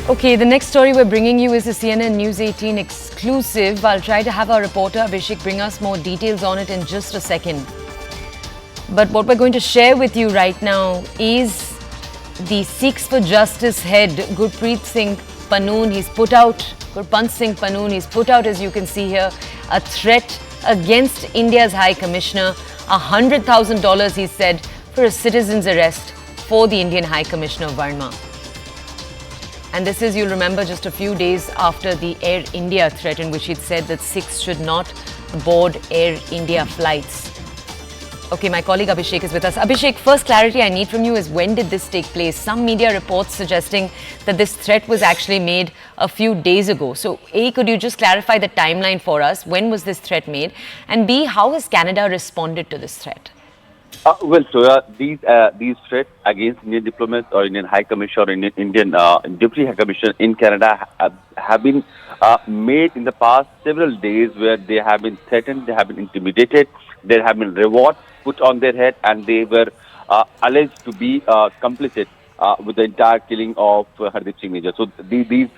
Okay, the next story we're bringing you is a CNN News 18 exclusive. I'll try to have our reporter Abhishek bring us more details on it in just a second. But what we're going to share with you right now is the Sikhs for Justice head, Gurpant Singh Pannoon. Gurpant Singh Pannoon, he's put out, as you can see here, a threat against India's High Commissioner, $100,000, he said, for a citizen's arrest for the Indian High Commissioner Verma. And this is, you'll remember, just a few days after the Air India threat in which he'd said that Sikhs should not board Air India flights. Okay, my colleague Abhishek is with us. Abhishek, first clarity I need from you is when did this take place? Some media reports suggesting that this threat was actually made a few days ago. So A, could you just clarify the timeline for us? When was this threat made? And B, how has Canada responded to this threat? Well, Soya, these threats against Indian diplomats or Indian High Commissioner or Indian Deputy High Commissioner in Canada have been made in the past several days, where they have been threatened, they have been intimidated, there have been rewards put on their head, and they were alleged to be complicit with the entire killing of Hardeep Singh Nijjar. So these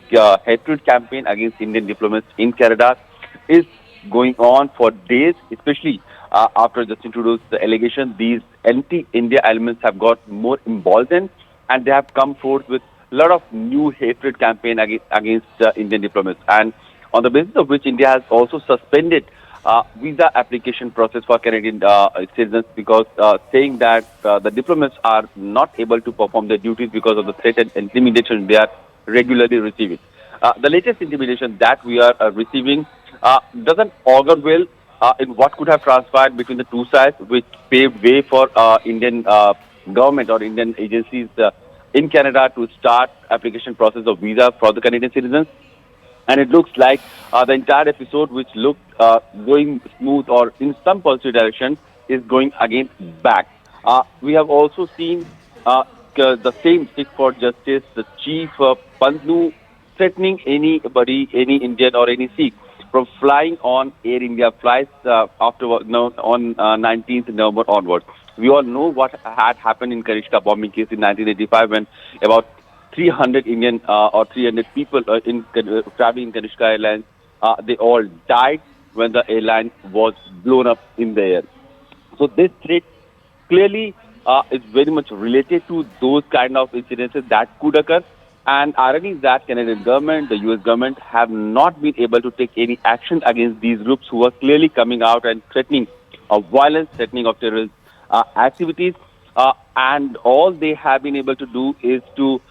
hatred campaign against Indian diplomats in Canada is going on for days, especially after just introduced the allegation. These anti-India elements have got more emboldened, and they have come forth with a lot of new hatred campaign against Indian diplomats, and on the basis of which India has also suspended visa application process for Canadian citizens, because saying that the diplomats are not able to perform their duties because of the threat and intimidation they are regularly receiving. The latest intimidation that we are receiving doesn't augur well in what could have transpired between the two sides, which paved way for Indian government or Indian agencies in Canada to start application process of visa for the Canadian citizens. And it looks like the entire episode, which looked going smooth or in some positive direction, is going again back. We have also seen the same Sikh for Justice, the chief Pannu, threatening anybody, any Indian or any Sikh, from flying on Air India flights on 19th November onwards. We all know what had happened in Kanishka bombing case in 1985, when about 300 Indian or 300 people traveling in Kanishka Airlines, they all died when the airline was blown up in the air. So this threat clearly is very much related to those kind of incidences that could occur. And irony is that Canadian government, the US government, have not been able to take any action against these groups who are clearly coming out and threatening of violence, threatening of terrorist activities. And all they have been able to do is to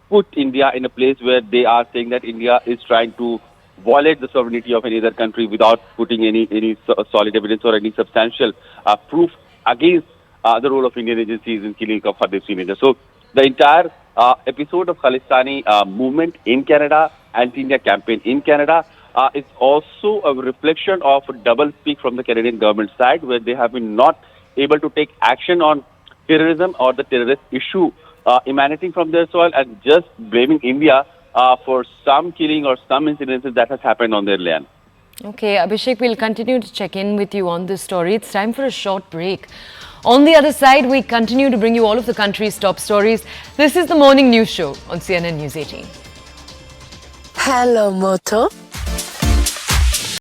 put India in a place where they are saying that India is trying to violate the sovereignty of any other country without putting any solid evidence or any substantial proof against the role of Indian agencies in killing of Hardeep Singh Nijjar. So the entire episode of Khalistani movement in Canada, anti-India campaign in Canada, is also a reflection of a double speak from the Canadian government side, where they have been not able to take action on terrorism or the terrorist issue emanating from their soil, and just blaming India for some killing or some incidences that has happened on their land. Okay, Abhishek, we'll continue to check in with you on this story. It's time for a short break. On the other side, we continue to bring you all of the country's top stories. This is the Morning News Show on CNN News 18. Hello, Moto.